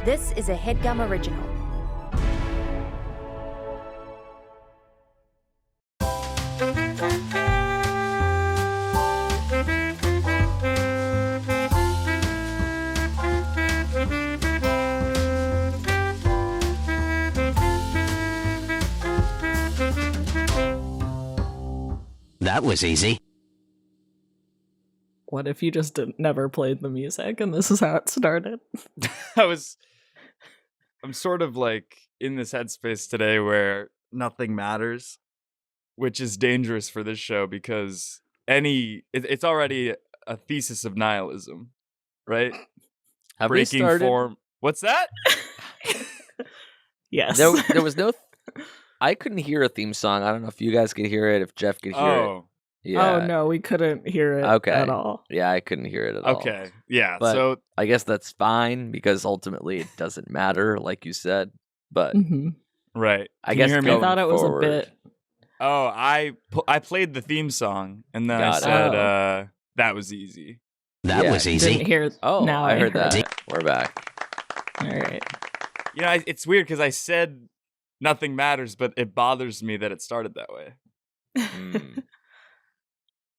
This is a Headgum original. That was easy. What if you just never played the music and this is how it started? I'm sort of like in this headspace today where nothing matters, which is dangerous for this show because it's already a thesis of nihilism, right? Have we Breaking started? form. What's that? Yes. There was no. I couldn't hear a theme song. I don't know if you guys could hear it. If Geoff could hear it. Yeah. Oh no, we couldn't hear it at all. Yeah, I couldn't hear it at all. Okay. Yeah. But so I guess that's fine because ultimately it doesn't matter, like you said. But right. I Can guess you hear me? I thought it was forward, a bit. Oh, I played the theme song and then I Got it. said that was easy. That was easy. Didn't hear. Oh, now I heard that. it. We're back. All right. You know, it's weird because I said nothing matters, but it bothers me that it started that way.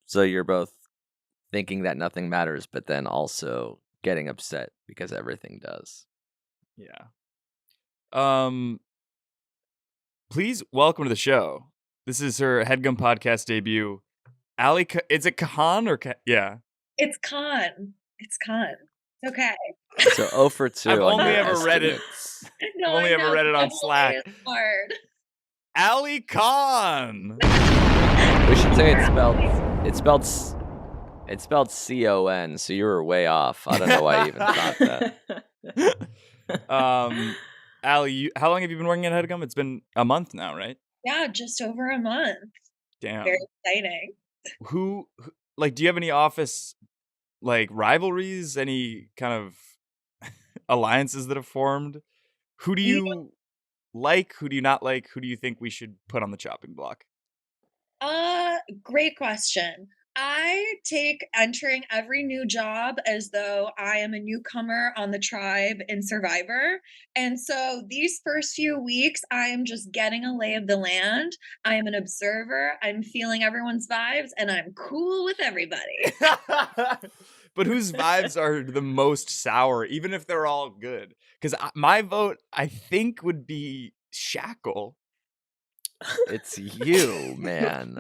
So you're both thinking that nothing matters, but then also getting upset because everything does. Yeah. Please welcome to the show. This is her Headgum podcast debut. Allie, is it Kahan or yeah? It's Khan. It's Khan. It's okay. So 0 for 2. I've on only your ever read it. estimates. No, I've only I ever know, read it on double Slack. A is hard. Allie Kahan. We should say it's spelled C-O-N, so you were way off. I don't know why you even thought that. Allie, how long have you been working at Headgum? It's been a month now, right? Yeah, just over a month. Damn. Very exciting. Who like, do you have any office like rivalries? Any kind of alliances that have formed? Who do you like? Who do you not like? Who do you think we should put on the chopping block? Great question. I take entering every new job as though I am a newcomer on the tribe in Survivor. And so these first few weeks, I am just getting a lay of the land. I am an observer. I'm feeling everyone's vibes and I'm cool with everybody. But whose vibes are the most sour, even if they're all good? Because my vote, I think, would be Shackle. It's you, man.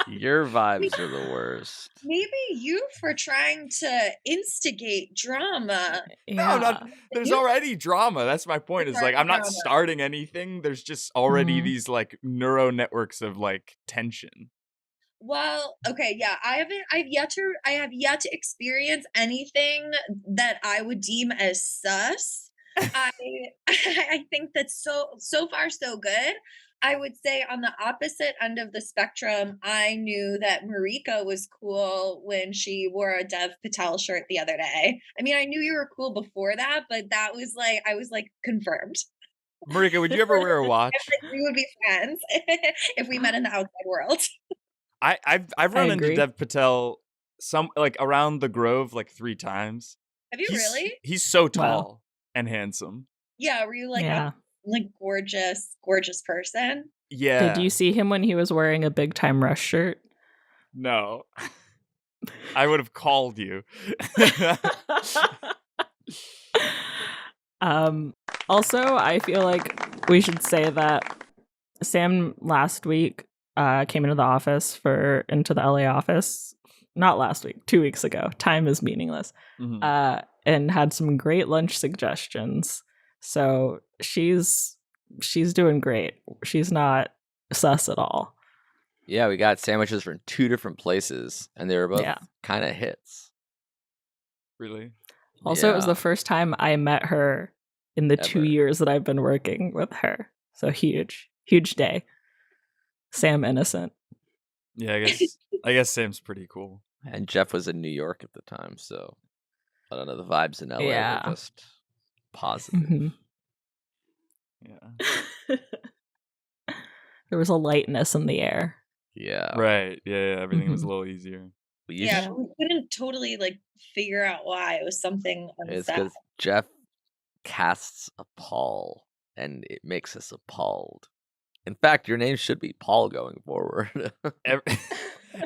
Your vibes are the worst. Maybe you for trying to instigate drama. No, not, there's already drama. That's my point. Is like I'm not starting anything. There's just already these like neural networks of like tension. Well, okay, yeah. I have yet to experience anything that I would deem as sus. I think that's so far so good. I would say on the opposite end of the spectrum, I knew that Marika was cool when she wore a Dev Patel shirt the other day. I mean, I knew you were cool before that, but that was like, I was like confirmed. Marika, would you ever wear a watch? We would be friends if we met in the outside world. I've run into Dev Patel like around the Grove like 3 times. Have you really? He's so tall and handsome. Yeah, were you like like gorgeous person? Yeah. Did you see him when he was wearing a Big Time Rush shirt? No. I would have called you. Also, I feel like we should say that Sam last week came into the LA office. Not last week, 2 weeks ago. Time is meaningless. And had some great lunch suggestions. So she's doing great. She's not sus at all. Yeah, we got sandwiches from 2 different places, and they were both kind of hits. Really? Also, it was the first time I met her in the 2 years that I've been working with her. So huge day. Sam innocent. Yeah, I guess Sam's pretty cool. And Geoff was in New York at the time, so I don't know, the vibes in LA were just positive. Yeah. There was a lightness in the air. Yeah. Right. Yeah, everything was a little easier. We couldn't totally like figure out why. It was something on the It's set. because Geoff casts a pall, and it makes us appalled. In fact, your name should be Paul going forward.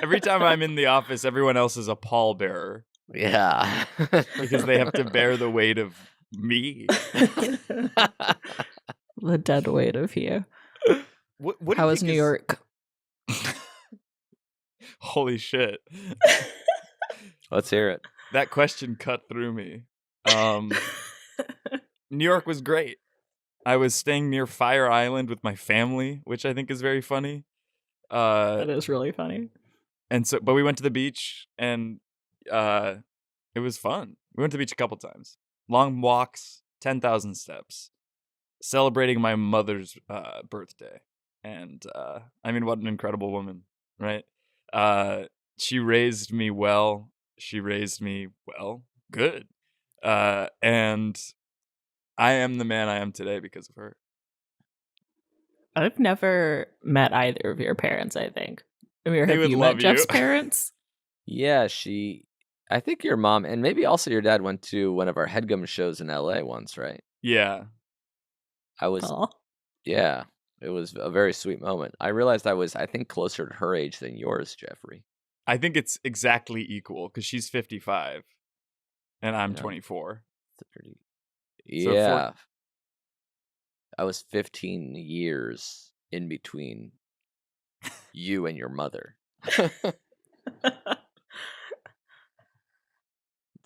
Every time I'm in the office, everyone else is a pallbearer Yeah. because they have to bear the weight of me. The dead weight of you. What do How you was think New is- York? Holy shit. Let's hear it. That question cut through me. New York was great. I was staying near Fire Island with my family, which I think is very funny. That is really funny. But we went to the beach, and it was fun. We went to the beach a couple times. Long walks, 10,000 steps, celebrating my mother's birthday. And I mean, what an incredible woman, right? She raised me well. She raised me good. And I am the man I am today because of her. I've never met either of your parents, I think. Amir, They have would you love met Jeff's you. parents? Yeah, I think your mom, and maybe also your dad, went to one of our Headgum shows in LA once, right? Yeah. Aw. Yeah, it was a very sweet moment. I realized I was, I think, closer to her age than yours, Jeffrey. I think it's exactly equal because she's 55 and I'm Yeah. 24. 30. So Yeah. I was 15 years in between you and your mother. It's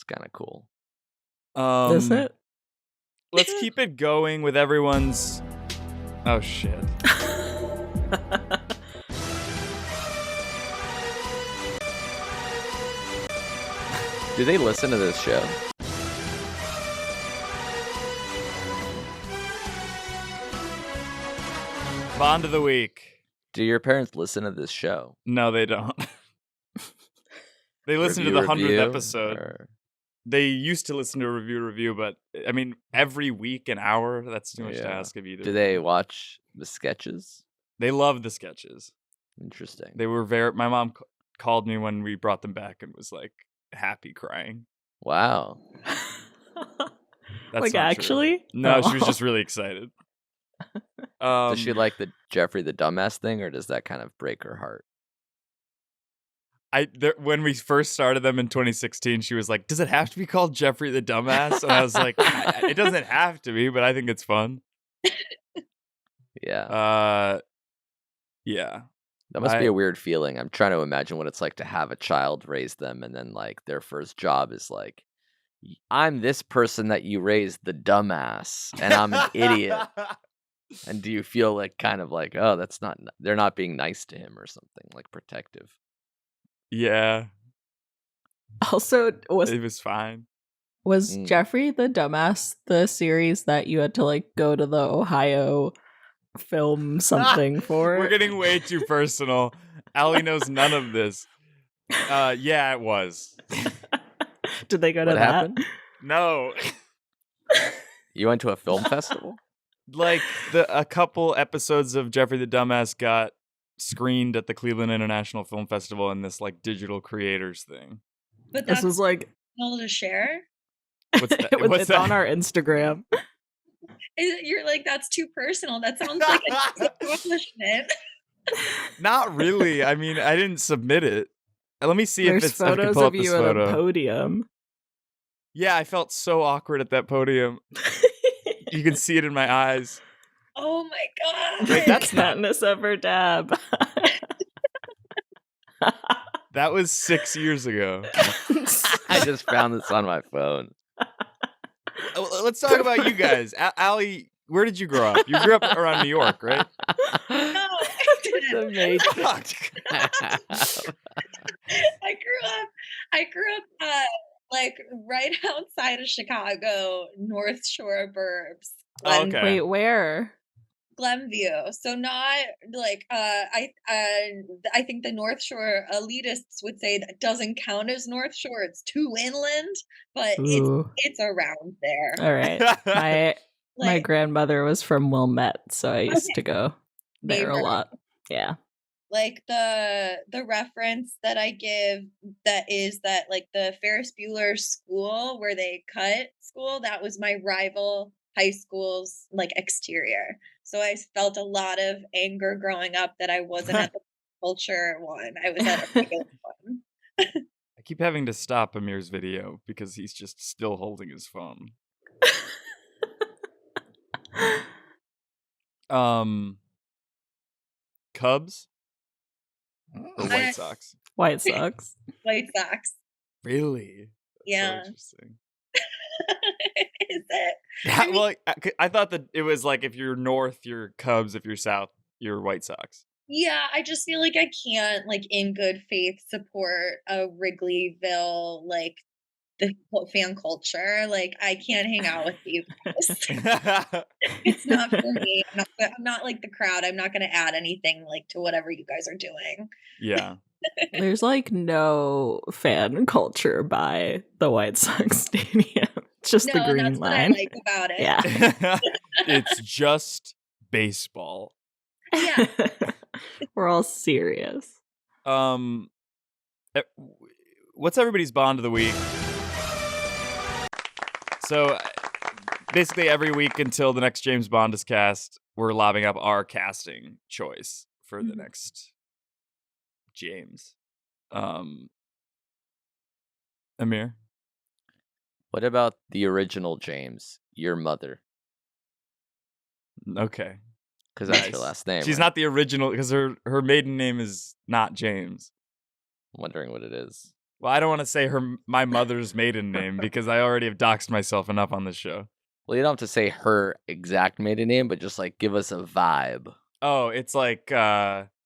kind of cool. Is it? Let's keep it going with everyone's. Oh shit. Do they listen to this show? Bond of the week. Do your parents listen to this show? No, they don't. They listen to Review, the 100th review, episode. or- They used to listen to a review, but I mean, every week, an hour, that's too much to Yeah. ask of either. Do they watch the sketches? They love the sketches. Interesting. They were my mom called me when we brought them back and was like happy crying. Wow. That's Like, not true. actually? No, she was Oh. just really excited. Does she like the Jeffrey the Dumbass thing, or does that kind of break her heart? When we first started them in 2016, she was like, "Does it have to be called Jeffrey the Dumbass?" And I was like, "It doesn't have to be, but I think it's fun." Yeah. Yeah. That must be a weird feeling. I'm trying to imagine what it's like to have a child, raise them, and then like their first job is like, I'm this person that you raised, the dumbass, and I'm an idiot. And do you feel like kind of like, oh, they're not being nice to him or something, like protective? Yeah, Also, it was fine. was Jeffrey the Dumbass the series that you had to like go to the Ohio film something for? We're getting way too personal. Allie knows none of this. Yeah, it was. Did they go to What that? happened? No. You went to a film festival? Like a couple episodes of Jeffrey the Dumbass got screened at the Cleveland International Film Festival in this like digital creators thing. But This that's was like all to share. What's that? What's it's that? on our Instagram. You're like, that's too personal. That sounds like an accomplishment. Not really. I mean, I didn't submit it. Let me see There's if it's. I can photos pull of up this you at photo. a podium. Yeah, I felt so awkward at that podium. You can see it in my eyes. Oh my god. Wait, that's not. Katniss ever dab. That was 6 years ago. I just found this on my phone. Let's talk about you guys. Allie, where did you grow up? You grew up around New York, right? No, I didn't. The Matrix. I grew up like right outside of Chicago, North Shore burbs. Oh, okay. Wait, where? Glenview. So not like I think the North Shore elitists would say that doesn't count as North Shore. It's too inland, but Ooh. it's around there. All right. My Like, grandmother was from Wilmette, so I used to go there a Neighbor. lot. Yeah. like the reference that I give that is that like the Ferris Bueller school where they cut school, that was my rival high school's like exterior. So I felt a lot of anger growing up that I wasn't at the culture one. I was at a regular one. I keep having to stop Amir's video because he's just still holding his phone. Cubs or White Sox? White Sox. White Sox. Really? That's Yeah. so interesting. Is it? Yeah, well, I thought that it was like if you're north, you're Cubs. If you're south, you're White Sox. Yeah, I just feel like I can't, like, in good faith support a Wrigleyville, like, the fan culture. Like, I can't hang out with these guys. It's not for me. I'm not like the crowd. I'm not going to add anything, like, to whatever you guys are doing. Yeah. There's like no fan culture by the White Sox stadium. It's just the green that's line. what I like about it. Yeah. It's just baseball. Yeah. We're all serious. What's everybody's bond of the week? So basically every week until the next James Bond is cast, we're lobbing up our casting choice for the next James. Amir? What about the original James, your mother? Okay. Because that's her Nice. last name. She's right? not the original because her maiden name is not James. I'm wondering what it is. Well, I don't want to say my mother's maiden name because I already have doxed myself enough on this show. Well, you don't have to say her exact maiden name, but just like give us a vibe. Oh, it's like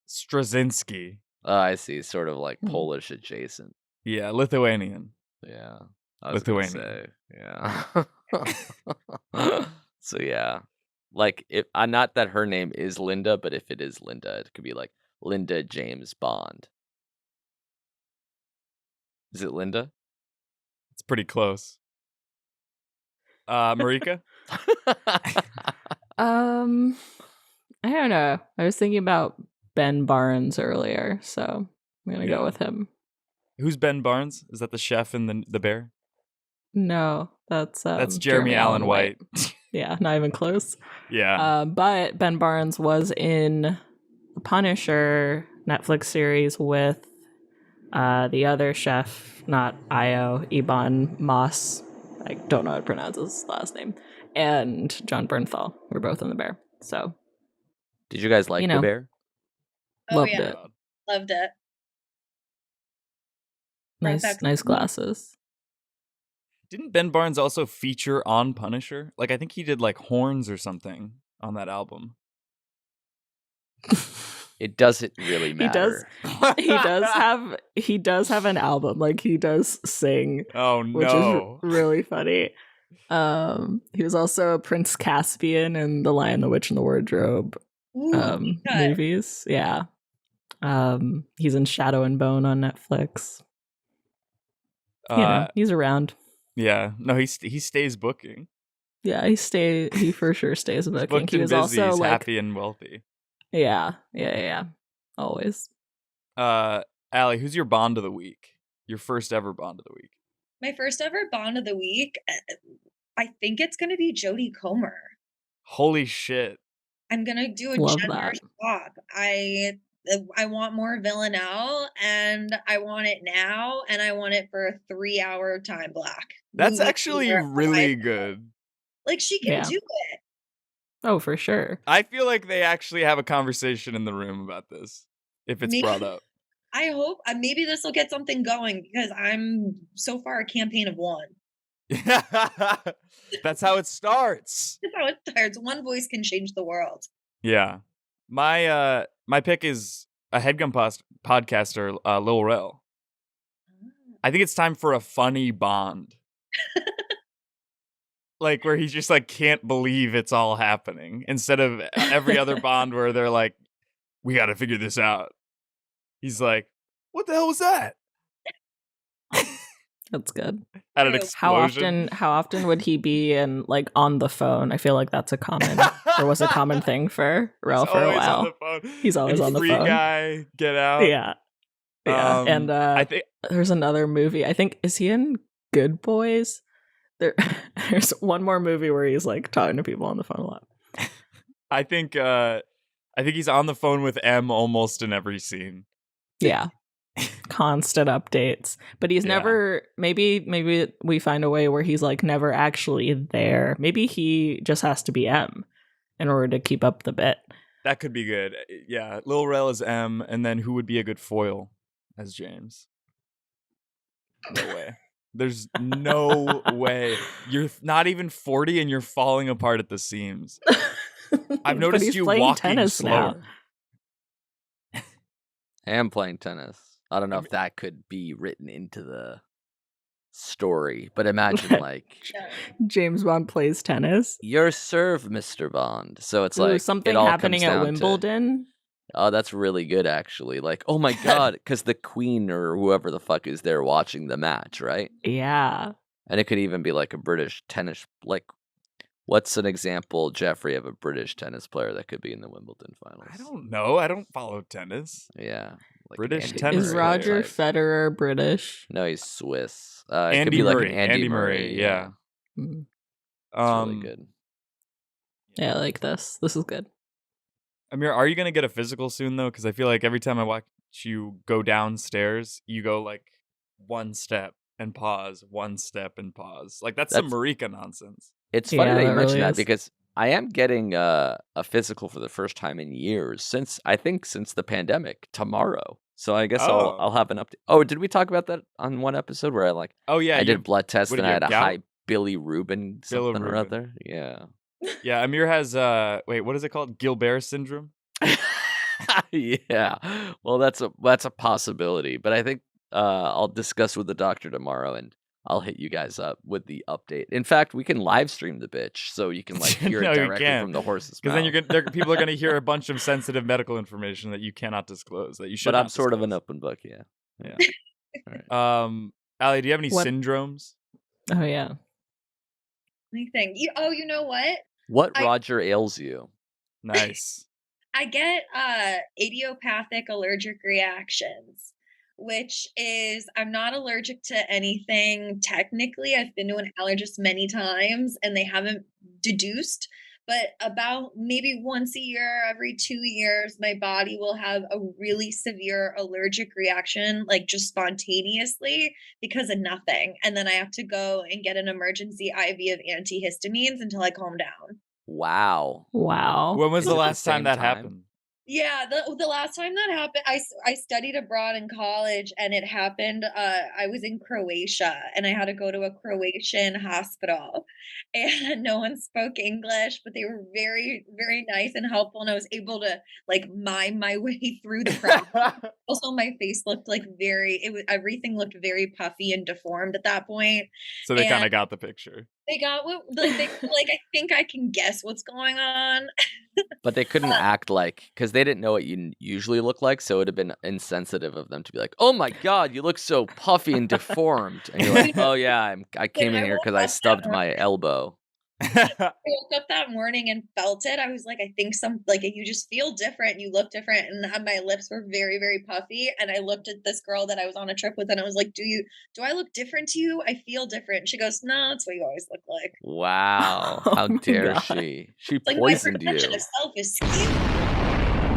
Straczynski. Oh, I see. Sort of like Hmm. Polish adjacent. Yeah, Lithuanian. Yeah. I was gonna say. Yeah. So yeah. Like if not that her name is Linda, but if it is Linda, it could be like Linda James Bond. Is it Linda? It's pretty close. Marika? I don't know. I was thinking about Ben Barnes earlier, so I'm gonna Yeah. go with him. Who's Ben Barnes? Is that the chef in the Bear? No, that's Jeremy Allen White. Yeah, not even close. Yeah. But Ben Barnes was in the Punisher Netflix series with the other chef, not Io, Ebon Moss. I don't know how to pronounce his last name. And John Bernthal were both in the Bear. So Did you guys like You the know. bear? Oh, loved yeah. it. Loved it. Brought back Nice some- glasses. Didn't Ben Barnes also feature on Punisher? Like I think he did like horns or something on that album. It doesn't really He does. matter. He does have an album. Like he does sing, Oh which no. is really funny. He was also Prince Caspian in The Lion, the Witch, and the Wardrobe Ooh, good. movies. Yeah. He's in Shadow and Bone on Netflix. You know, he's around. Yeah. No, he stays booking. Yeah, he for sure stays He's booking. booked He and was busy. also He's like happy and wealthy. yeah. Always. Allie, who's your Bond of the week? Your first ever Bond of the week. My first ever Bond of the week, I think it's going to be Jodie Comer. Holy shit. I'm going to do a Love gender that. swap. I want more Villanelle, and I want it now, and I want it for a 3-hour time block. That's Movie actually theater, really I- good. Like, she can Yeah. do it. Oh, for sure. I feel like they actually have a conversation in the room about this if it's Maybe- brought up. I hope maybe this will get something going because I'm so far a campaign of one. That's how it starts. That's how it starts. One voice can change the world. Yeah. My pick is a Headgum podcaster, Lil Rel. I think it's time for a funny Bond. Like where he just like can't believe it's all happening instead of every other Bond where they're like, we got to figure this out. He's like, what the hell was that? That's good. At an True. explosion. How often would he be in like on the phone? I feel like that's a common or was a common thing for Rel He's for a always while. on the phone. He's always And on the Free phone. Guy, Get Out. Yeah. Yeah. And I think there's another movie. I think is he in Good Boys? There's one more movie where he's like talking to people on the phone a lot. I think he's on the phone with M almost in every scene. Yeah. Constant updates. But he's never maybe we find a way where he's like never actually there. Maybe he just has to be M in order to keep up the bit. That could be good. Yeah, Lil Rel as M, and then who would be a good foil as James? No way. There's no way. You're not even 40 and you're falling apart at the seams. I've noticed you walking tennis slower. I am playing tennis. I don't know if that could be written into the story, but imagine like James Bond plays tennis. your serve, Mr. Bond. So it's Ooh, like something it all happening comes at down to- Wimbledon. Oh, that's really good, actually. Like, oh my god, because the queen or whoever the fuck is there watching the match, right? Yeah. And it could even be like a British tennis. Like, what's an example, Jeffrey, of a British tennis player that could be in the Wimbledon finals? I don't know. I don't follow tennis. Yeah, like British Andy tennis Is Murray Roger type. Federer British? No, he's Swiss. It could Andy be like Murray. an Andy Murray. Yeah. Mm. It's really good. Yeah, I like this. This is good. Amir, are you gonna get a physical soon though? Because I feel like every time I watch you go downstairs, you go like one step and pause, one step and pause. Like that's some Marika nonsense. It's funny Yeah, that you that mention really that is. because I am getting a physical for the first time in years since the pandemic tomorrow. So I guess Oh. I'll have an update. Oh, did we talk about that on one episode where Oh yeah, I did blood tests what and did I you had a have, gout? high bilirubin something or Bilirubin. other? Yeah. Yeah, Amir has wait, what is it called? Gilbert syndrome? Yeah. Well, that's a possibility, but I think I'll discuss with the doctor tomorrow and I'll hit you guys up with the update. In fact, we can live stream the bitch so you can like hear No, it you directly can't. from the horse's mouth. Because then people are gonna hear a bunch of sensitive medical information that you cannot disclose, that you should But I'm not sort of an disclose. open book, yeah. Yeah. Allie, do you have any What- syndromes? Oh yeah. Let me think. You know what? What I- Roger ails you? Nice. I get idiopathic allergic reactions, which is I'm not allergic to anything technically. I've been to an allergist many times and they haven't deduced, but about maybe once a year, every 2 years, my body will have a really severe allergic reaction, like just spontaneously because of nothing. And then I have to go and get an emergency IV of antihistamines until I calm down. Wow. Wow. When was the Is it the last time same that time? happened? Yeah, the last time that happened, I studied abroad in college, and it happened. I was in Croatia, and I had to go to a Croatian hospital, and no one spoke English, but they were very, very nice and helpful, and I was able to like mime my way through the crowd. Also, my face looked like everything looked very puffy and deformed at that point. So they kind of And- got the picture. They got what they like. I think I can guess what's going on. But they couldn't act like, because they didn't know what you usually look like, so it would have been insensitive of them to be like, "Oh my god, you look so puffy and deformed," and you're like, "Oh yeah, I came in I here woke because I up that stubbed my elbow." I woke up that morning and felt it. I was like, I think you just feel different. You look different. And my lips were very, very puffy. And I looked at this girl that I was on a trip with and I was like, do I look different to you? I feel different. She goes, no, that's what you always look like. Wow, Oh how my dare God. she? She It's like poisoned my perception you. of self is skewed.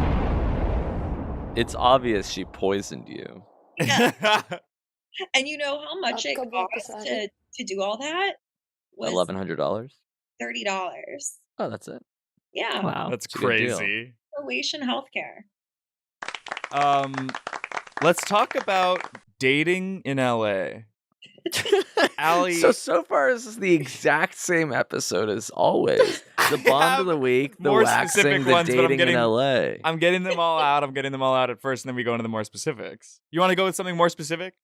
It's obvious she poisoned you. And you know how much it cost to do all that? Was $1,100. $30. Oh, that's it. Yeah. Wow. That's It's a good deal. crazy. Croatian healthcare. Let's talk about dating in LA. Allie, So far, this is the exact same episode as always. The bond of the week, the more waxing, specific the ones, but I'm dating getting- in LA. I'm getting them all out. I'm getting them all out at first, and then we go into the more specifics. You want to go with something more specific?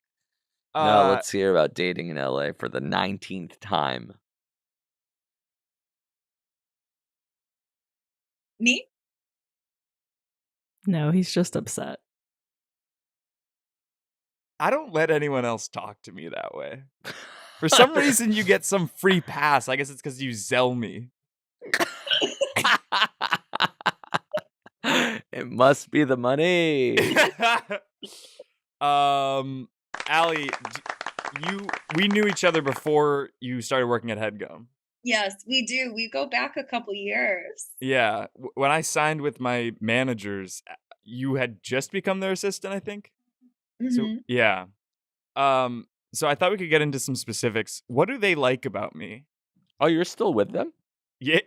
No, let's hear about dating in LA for the 19th time. Me? No, he's just upset. I don't let anyone else talk to me that way. For some reason, you get some free pass. I guess it's because you zell me. It must be the money. Allie, we knew each other before you started working at Headgum. Yes, we do. We go back a couple years. Yeah. When I signed with my managers, you had just become their assistant, I think. So Mhm. yeah. So I thought we could get into some specifics. What do they like about me? Oh, you're still with them? Yeah.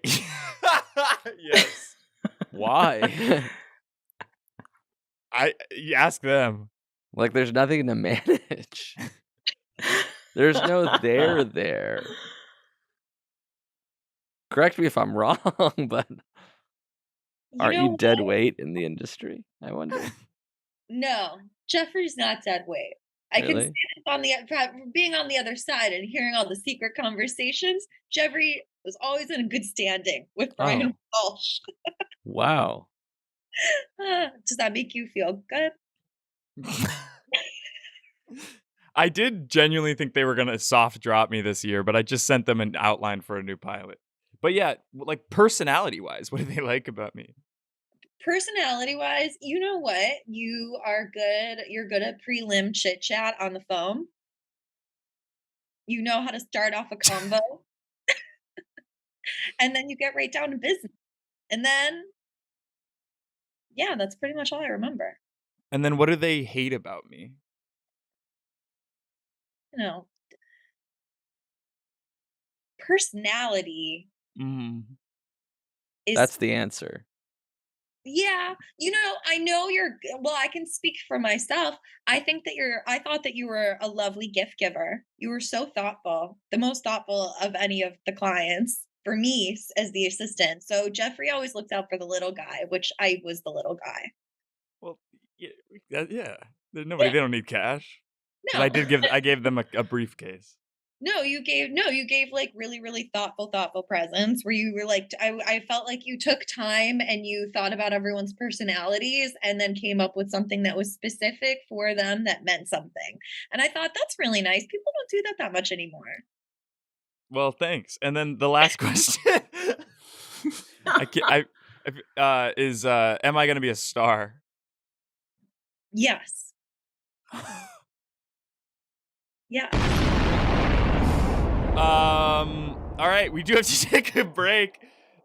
Yes. Why? You ask them. Like, there's nothing to manage. There's no there. Correct me if I'm wrong, but aren't you dead weight in the industry? I wonder. No, Jeffrey's not dead weight. I can Really? see this on being on the other side and hearing all the secret conversations. Jeffrey was always in a good standing with Brian Walsh. Wow. Does that make you feel good? I did genuinely think they were going to soft drop me this year, but I just sent them an outline for a new pilot. But yeah, like personality-wise, what do they like about me? Personality-wise, you know what? You are good. You're good at prelim chit-chat on the phone. You know how to start off a convo. And then you get right down to business. And then, yeah, that's pretty much all I remember. And then what do they hate about me? You know, personality is... That's the answer. Yeah, I know I can speak for myself. I thought that you were a lovely gift giver. You were so thoughtful, the most thoughtful of any of the clients for me as the assistant. So Jeffrey always looked out for the little guy, which I was the little guy. Well, yeah. There's nobody, they don't need cash. No, But I gave them a briefcase. No, you gave like really, really thoughtful presents where you were like, I felt like you took time and you thought about everyone's personalities and then came up with something that was specific for them that meant something. And I thought that's really nice. People don't do that much anymore. Well, thanks. And then the last question is am I going to be a star? Yes. Yeah. All right, we do have to take a break.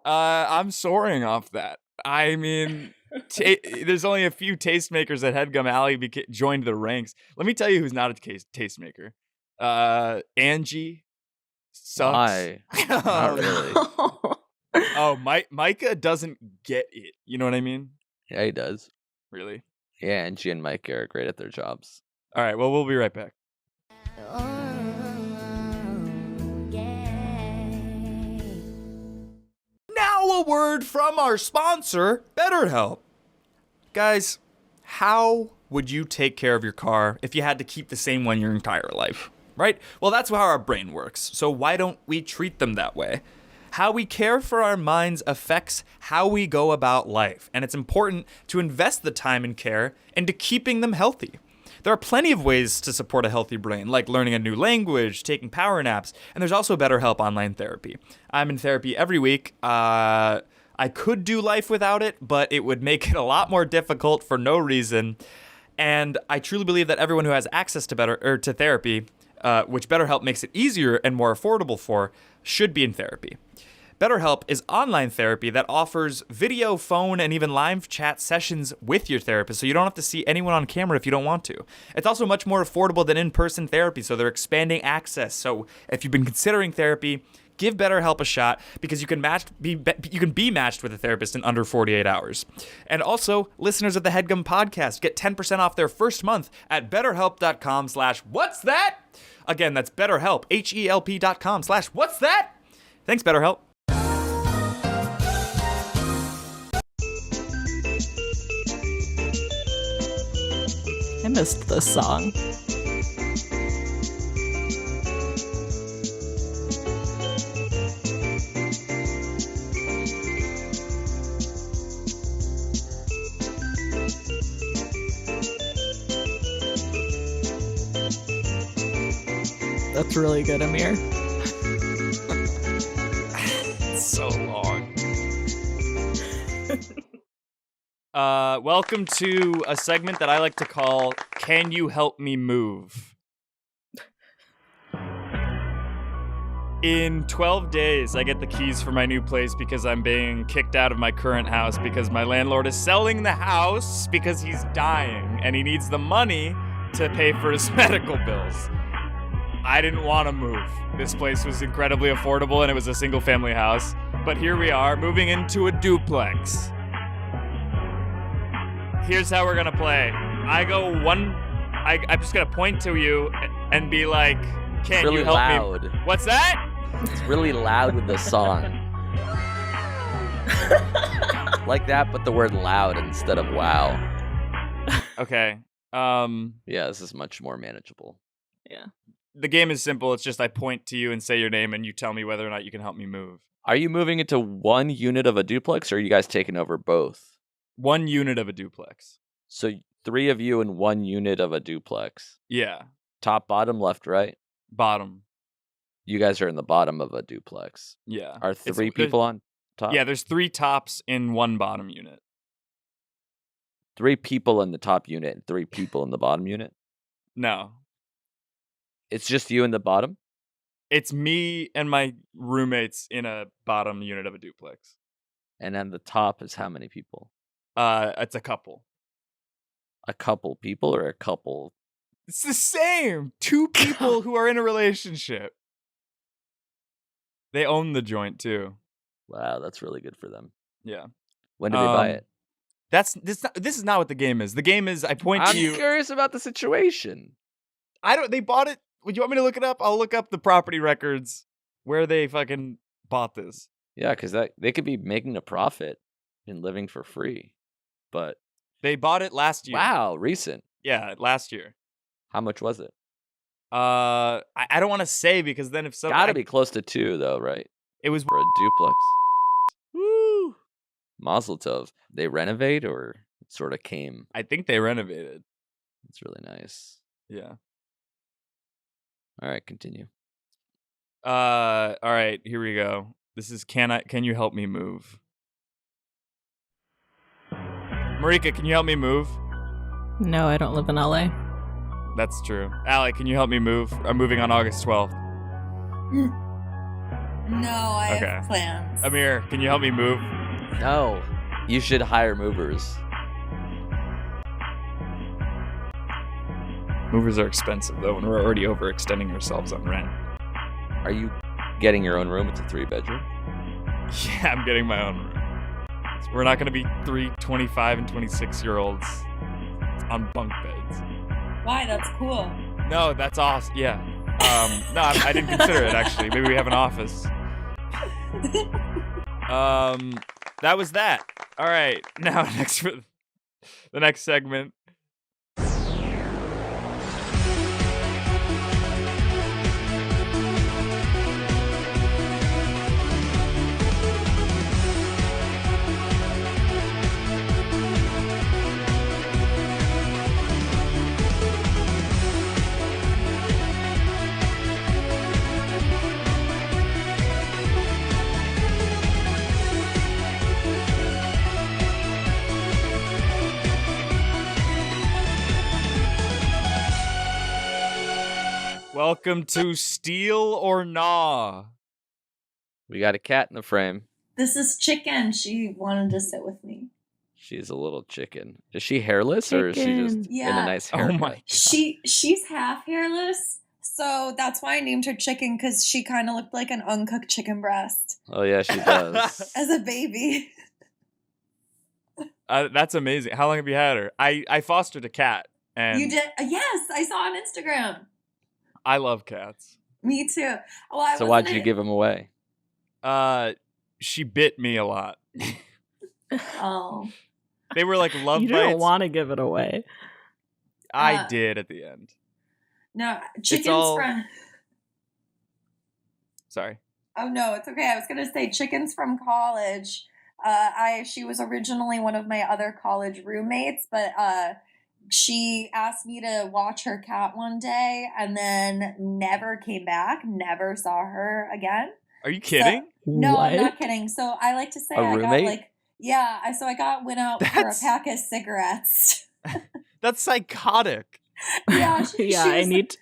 I'm soaring off that. I mean, there's only a few tastemakers at Headgum. Allie joined the ranks. Let me tell you who's not a tastemaker. Angie sucks. Why? Not really. Oh, Micah doesn't get it. You know what I mean? Yeah, he does. Really? Yeah, Angie and Mike are great at their jobs. All right, well, we'll be right back. Now a word from our sponsor, BetterHelp. Guys, how would you take care of your car if you had to keep the same one your entire life, right? Well, that's how our brain works, so why don't we treat them that way? How we care for our minds affects how we go about life, and it's important to invest the time and care into keeping them healthy. There are plenty of ways to support a healthy brain, like learning a new language, taking power naps, and there's also BetterHelp online therapy. I'm in therapy every week. I could do life without it, but it would make it a lot more difficult for no reason. And I truly believe that everyone who has access to therapy, which BetterHelp makes it easier and more affordable for, should be in therapy. BetterHelp is online therapy that offers video, phone, and even live chat sessions with your therapist, so you don't have to see anyone on camera if you don't want to. It's also much more affordable than in-person therapy, so they're expanding access. So if you've been considering therapy, give BetterHelp a shot because you can be matched with a therapist in under 48 hours. And also, listeners of the Headgum podcast get 10% off their first month at betterhelp.com/what's that? Again, that's BetterHelp, HELP.com/what's that? Thanks, BetterHelp. I missed this song. That's really good, Amir. It's so long. Welcome to a segment that I like to call Can You Help Me Move? In 12 days, I get the keys for my new place because I'm being kicked out of my current house because my landlord is selling the house because he's dying and he needs the money to pay for his medical bills. I didn't want to move. This place was incredibly affordable and it was a single family house. But here we are, moving into a duplex. Here's how we're gonna play. I'm just gonna point to you and be like, "Can really you help loud. me?" What's that? It's really loud with the song. Like that, but the word loud instead of wow. Okay. Yeah, this is much more manageable. Yeah. The game is simple. It's just I point to you and say your name and you tell me whether or not you can help me move. Are you moving into one unit of a duplex, or are you guys taking over both? One unit of a duplex. So 3 of you in one unit of a duplex. Yeah. Top, bottom, left, right? Bottom. You guys are in the bottom of a duplex. Yeah. Are 3 people on top? Yeah, there's 3 tops in one bottom unit. 3 people in the top unit and 3 people in the bottom unit? No. It's just you in the bottom? It's me and my roommates in a bottom unit of a duplex. And then the top is how many people? It's a couple. A couple people or a couple? It's the same. 2 people who are in a relationship. They own the joint too. Wow, that's really good for them. Yeah. When did they buy it? This is not what the game is. The game is I point I'm to you. curious about the situation. They bought it. Would you want me to look it up? I'll look up the property records where they fucking bought this. Yeah, because they could be making a profit and living for free. But They bought it last year. wow, recent. Yeah, last year. How much was it? I don't want to say because then if so, Gotta be close to 2 though, right? It was For a duplex. Woo! Mazel tov. They renovate or it sort of came? I think they renovated. It's really nice. Yeah. All right, continue. All right, here we go. This is can you help me move? Marika, can you help me move? No, I don't live in LA. That's true. Allie, can you help me move? I'm moving on August 12th. No, I Okay. have plans. Amir, can you help me move? No, you should hire movers. Movers are expensive though, and we're already overextending ourselves on rent. Are you getting your own room? It's a 3-bedroom. Yeah, I'm getting my own room. We're not gonna be 3 25 and 26-year-olds on bunk beds. Why? That's cool. No, that's awesome. Yeah. No, I didn't consider it actually. Maybe we have an office. That was that. All right. Now next for the next segment. Welcome to Steal or Gnaw. We got a cat in the frame. This is Chicken. She wanted to sit with me. She's a little chicken. Is she hairless or is she just in Yeah. a nice Oh haircut? my God. She's half hairless, so that's why I named her Chicken, because she kind of looked like an uncooked chicken breast Oh yeah, she does. as a baby. That's amazing. How long have you had her? I fostered a cat, and You did? Yes, I saw on Instagram. I love cats. Me too. Well, I So why'd wasn't you give him away? She bit me a lot. Oh, They were like love You bites. don't want to give it away. I did at the end. no, Chicken's all- from. Sorry. Oh no, it's okay. I was gonna say Chicken's from college. She was originally one of my other college roommates, but she asked me to watch her cat one day and then never came back, never saw her again. Are you kidding? No, What? I'm not kidding. So I like to say A I roommate? got went out for a That's- pack of cigarettes. That's psychotic. Yeah, Yeah, she was,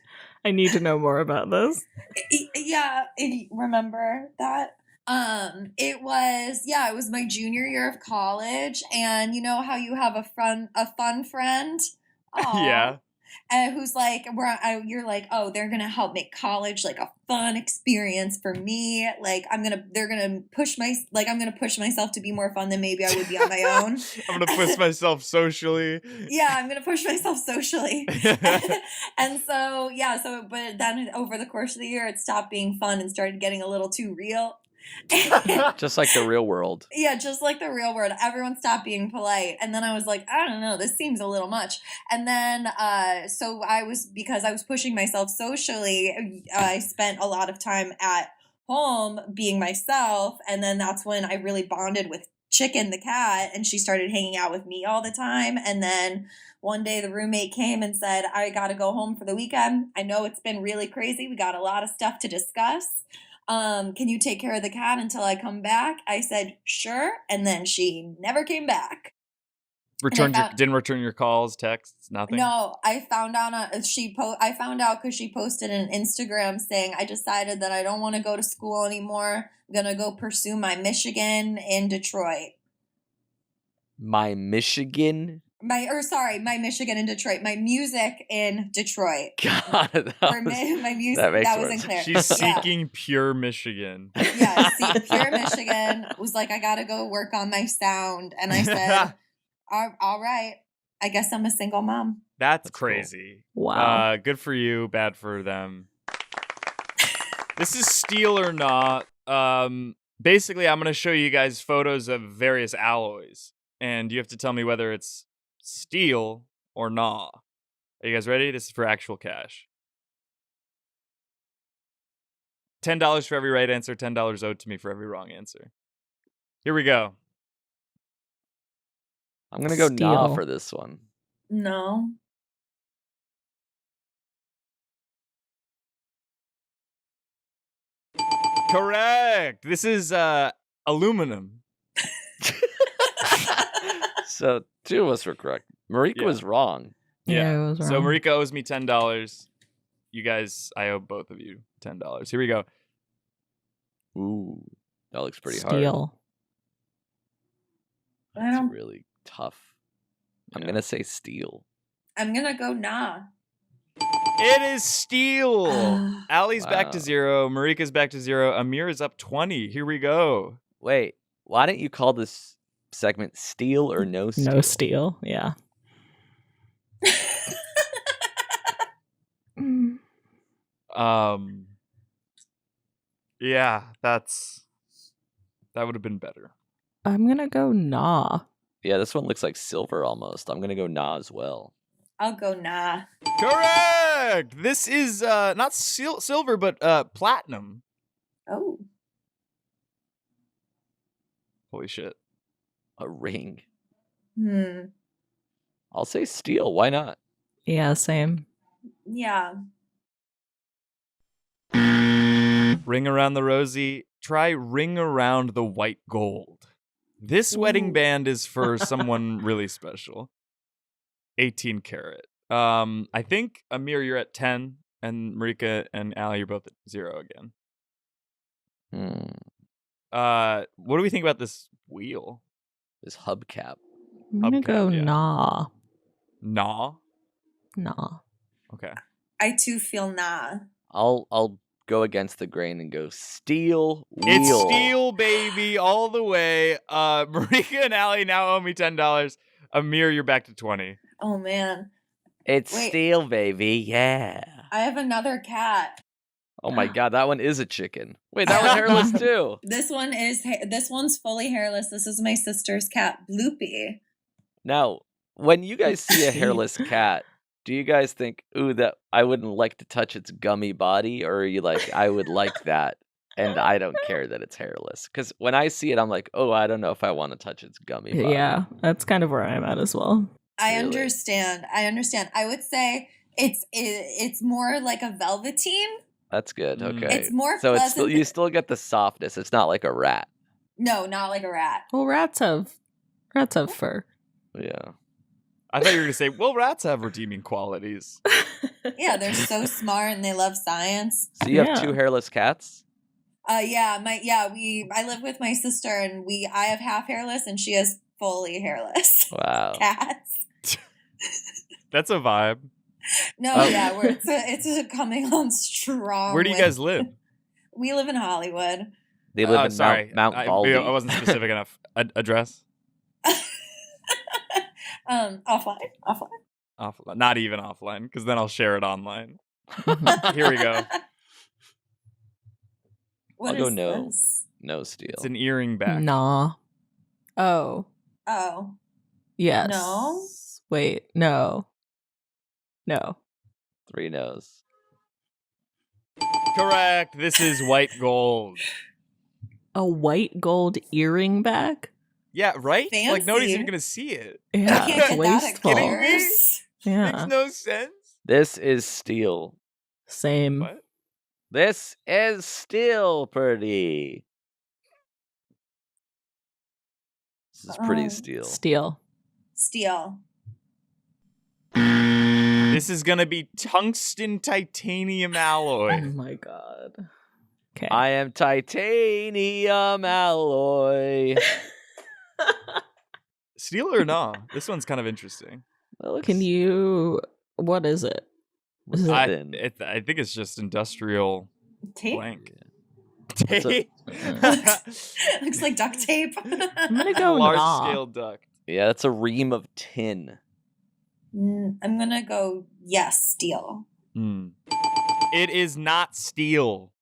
I need to know more about this. Yeah, remember that? It was my junior year of college, and you know how you have a fun friend? Yeah. Who's like, you're like, oh, they're gonna help make college like a fun experience for me. Like I'm gonna push myself to be more fun than maybe I would be on my own. I'm gonna push myself socially. Yeah, I'm gonna push myself socially. And so but then over the course of the year, it stopped being fun and started getting a little too real. Just like the real world. Yeah, just like the real world. Everyone stopped being polite. And then I was like, I don't know, this seems a little much. And then, because I was pushing myself socially, I spent a lot of time at home being myself. And then that's when I really bonded with Chicken, the cat, and she started hanging out with me all the time. And then one day the roommate came and said, I got to go home for the weekend. I know it's been really crazy. We got a lot of stuff to discuss. Can you take care of the cat until I come back? I said, sure. And then she never came back. Didn't return your calls, texts, nothing? No, I found out I found out because she posted an Instagram saying, I decided that I don't want to go to school anymore. I'm going to go pursue my Michigan in Detroit. My Michigan? My Michigan in Detroit. My music in Detroit. God, my music that wasn't clear. She's seeking pure Michigan. Yeah, pure Michigan. Was like, I gotta go work on my sound, and I said, all right. I guess I'm a single mom. That's crazy. Cool. Wow. Good for you. Bad for them. This is Steel or Not. Basically, I'm gonna show you guys photos of various alloys, and you have to tell me whether it's steel or nah. Are you guys ready? This is for actual cash. $10 for every right answer, $10 owed to me for every wrong answer. Here we go. I'm going to go nah for this one. No. Correct. This is aluminum. So 2 of us were correct. Marika was wrong. Yeah, I was wrong. So Marika owes me $10. You guys, I owe both of you $10. Here we go. Ooh, that looks pretty hard. Steel. That's really tough. I'm going to say steel. I'm going to go nah. It is steel. Allie's back to 0. Marika's back to 0. Amir is up 20. Here we go. Wait, why don't you call this segment steel or no steel? No steel, yeah. Yeah, that would have been better. I'm going to go nah. Yeah, this one looks like silver almost. I'm going to go nah as well. I'll go nah. Correct! This is not silver, but platinum. Oh. Holy shit. A ring. I'll say steel. Why not? Yeah, same. Yeah. Ring around the rosy. Try ring around the white gold. This wedding band is for someone really special. 18 karat. I think, Amir, you're at 10, and Marika and Allie, you're both at 0 again. What do we think about this wheel? This hubcap. I'm going to go nah. Nah? Nah. Okay. I too feel nah. I'll go against the grain and go steel wheel. It's steel, baby, all the way. Marika and Allie now owe me $10. Amir, you're back to 20. Oh, man. It's steel, baby. Yeah. I have another cat. Oh my god, that one is a chicken. Wait, that was hairless too. This one's fully hairless. This is my sister's cat, Bloopy. Now, when you guys see a hairless cat, do you guys think, ooh, that I wouldn't like to touch its gummy body? Or are you like, I would like that, and I don't care that it's hairless? Because when I see it, I'm like, oh, I don't know if I want to touch its gummy body. Yeah, that's kind of where I'm at as well. I understand. I would say it's more like a velveteen. That's good. Okay. It's more so pleasant. you still get the softness. It's not like a rat. No, not like a rat. Well, rats have fur. Yeah. I thought you were going to say, well, rats have redeeming qualities. Yeah, they're so smart and they love science. So you have Yeah. 2 hairless cats? I live with my sister and I have half hairless and she has fully hairless Wow. cats. That's a vibe. No, it's a coming on strong. Where do you guys live? We live in Hollywood. They live in sorry. Mount Baldy. I wasn't specific enough. Address? Offline. Offline. Not even offline, because then I'll share it online. Here we go. What I'll go is no. this? No steal. It's an earring back. Nah. Oh. Oh. Yes. No? Wait. No. 3 no's. Correct. This is white gold. A white gold earring bag? Yeah, right? Like, nobody's Fancy. even going to see it. Yeah. I can't It's get that at wasteful. Kidding me? Claire's. Yeah. Makes no sense. This is steel. Same. What? This is steel, pretty. This is pretty Oh. steel. Steel. Steel. This is going to be tungsten titanium Oh alloy. my god. Okay. I am titanium alloy. Steel or no? This one's kind of interesting. That looks Can you? What is it? Is it- thin. I think it's just industrial Tape? blank. It's a- Tape. Looks like duct tape. I'm gonna go Large nah. scale duct. Yeah, that's a ream of tin. I'm gonna go yes, steel. It is not steel.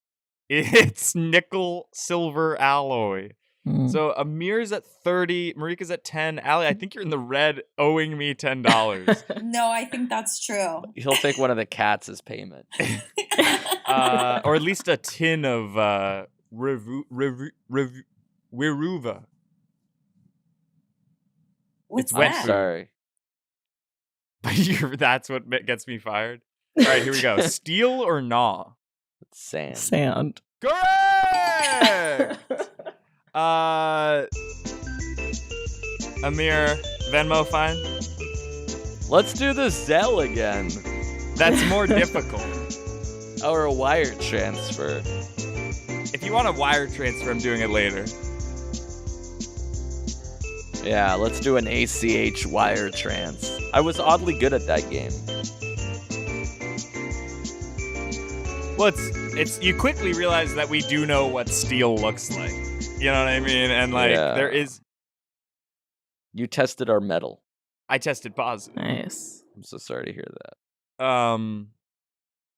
It's nickel silver alloy. Mm. So Amir's at 30, Marika's at 10. Allie, I think you're in the red, owing me $10. No, I think that's true. He'll take one of the cats as payment. Or at least a tin of Wiruva. What's wet that? food. Sorry. That's what gets me fired. All right, here we go. Steel or gnaw? It's sand. Sand. Correct! Amir, Venmo fine? Let's do the Zelle again. That's more difficult. Or a wire transfer. If you want a wire transfer, I'm doing it later. Yeah, let's do an ACH wire trans. I was oddly good at that game. Well, it's you quickly realize that we do know what steel looks like. You know what I mean? And like Yeah. there is You tested our metal. I tested positive. Nice. I'm so sorry to hear that.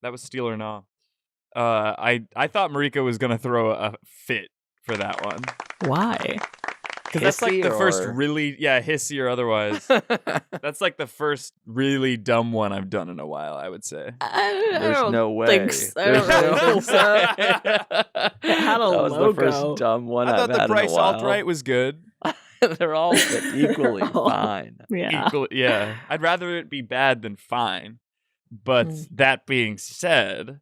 That was steel or no. I thought Marika was gonna throw a fit for that one. Why? Because that's like Hissy the first or- really hissy or otherwise. That's like the first really dumb one I've done in a while, I would say. I There's don't no way. think so. I There's don't really no think so. way. It had a That was the logo. first dumb one I thought I've the had price in a while. alt-right was good. They're all equally Oh. fine. Yeah. Yeah. I'd rather it be bad than fine. But Mm. that being said,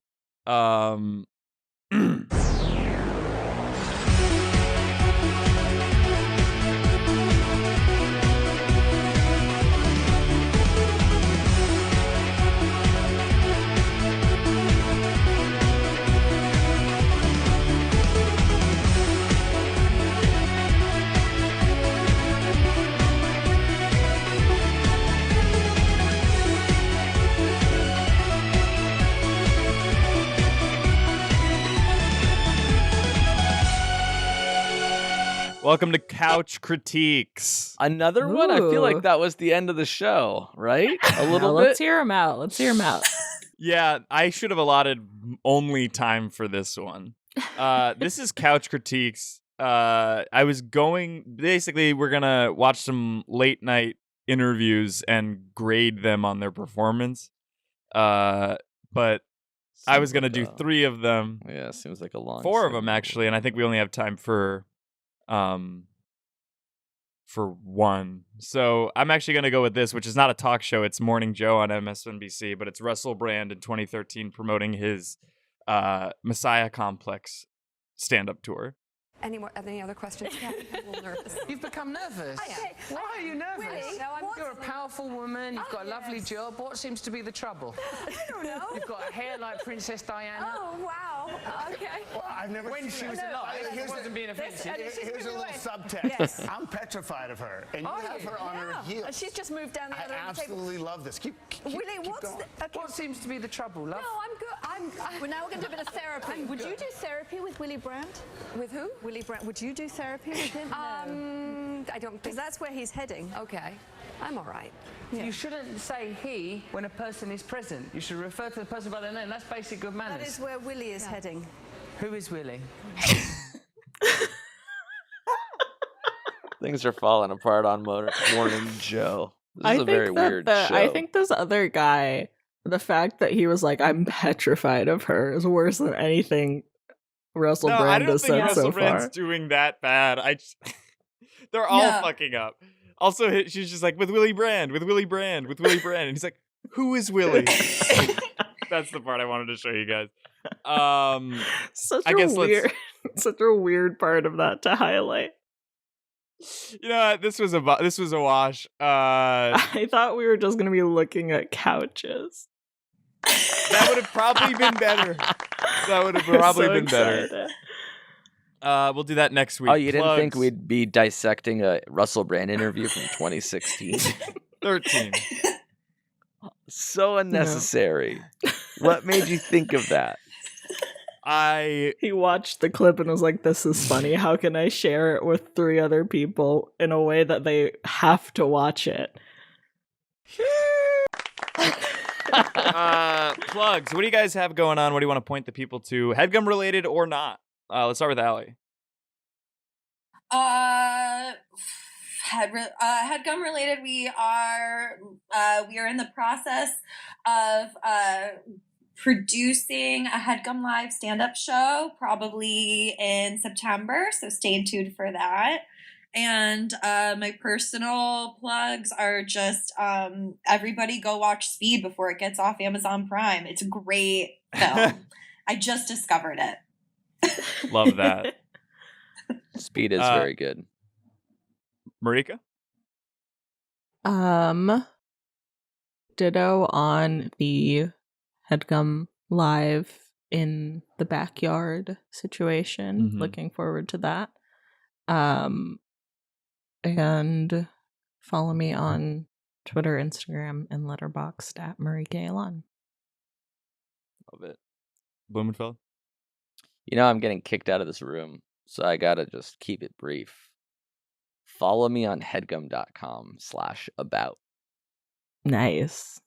welcome to Couch Critiques. Another one? I feel Ooh. like that was the end of the show, right? A little Now, bit? let's hear him out. Let's hear him out. Yeah, I should have allotted only time for this one. This is Couch Critiques. I was basically, we're going to watch some late night interviews and grade them on their performance. But I was Seems going to like do a- 3 of them, Yeah, seems like a long 4 of them segment. actually, and I think we only have time for 1. So I'm actually going to go with this, which is not a talk show. It's Morning Joe on MSNBC, but it's Russell Brand in 2013 promoting his Messiah Complex stand-up tour. Any other questions? Yeah, I'm a little nervous. You've become nervous. Why are you nervous? Really? No, You're a powerful woman. You've got a lovely job. What seems to be the trouble? I don't know. You've got a hair like Princess Diana. Oh, wow. Okay. Well, I've never When seen she was her. alive, Here's wasn't being offensive. Here's a little away. subtext. Yes. I'm petrified of her, and you Are have you? her on her heels. She's just moved down the I other end of the table. absolutely love this. Keep Willie, keep going. What seems to be the trouble, love? No, I'm good. Well, now we're going to do a bit of therapy. Would you do therapy with Willie Brandt? With who? Willie Brandt. Would you do therapy with him? I don't Because think. that's where he's heading. Okay. I'm all right. You shouldn't say he when a person is present. You should refer to the person by their name. That's basic good manners. That is where Willie is heading. Who is Willie? Things are falling apart on Morning Joe. This is a very weird show. I think this other guy, the fact that he was like, "I'm petrified of her," is worse than anything Russell I Brand don't has think said Russell so Brand's far. doing that bad. They're all No. fucking up. Also, she's just like, with Willie Brand, with Willie Brand, with Willie Brand. And he's like, who is Willie? That's the part I wanted to show you guys. Such I a guess let's- weird, such a weird part of that to highlight. You know what? This was a wash. I thought we were just gonna be looking at couches. That would have probably been better. That would have probably So been better. excited. We'll do that next week. Oh, you didn't think Plugs. we'd be dissecting a Russell Brand interview from 2016? 13. So unnecessary. What made you think of that? He watched the clip and was like, "This is funny. How can I share it with 3 other people in a way that they have to watch it?" Plugs. What do you guys have going on? What do you want to point the people to? Headgum related or not? Let's start with Allie. Headgum related. We are in the process of producing a Headgum Live stand-up show, probably in September. So stay tuned for that. And my personal plugs are just everybody go watch Speed before it gets off Amazon Prime. It's a great film. I just discovered it. Love that. Speed is very good. Marika? Ditto on the Headgum Live in the backyard situation. Mhm. Looking forward to that. And follow me on Twitter, Instagram, and Letterboxd at Marika. Love it. Blumenfeld? You know, I'm getting kicked out of this room, so I gotta just keep it brief. Follow me on headgum.com/about. Nice.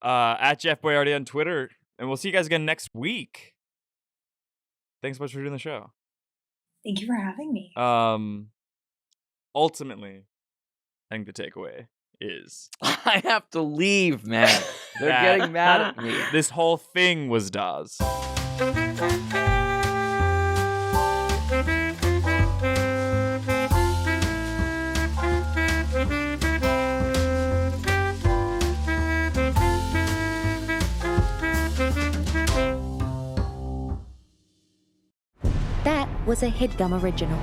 At Jeff Boyardi on Twitter. And we'll see you guys again next week. Thanks so much for doing the show. Thank you for having me. Ultimately, I think the takeaway is I have to leave, man. They're that getting mad at me. this whole thing was Daz. That was a Headgum original.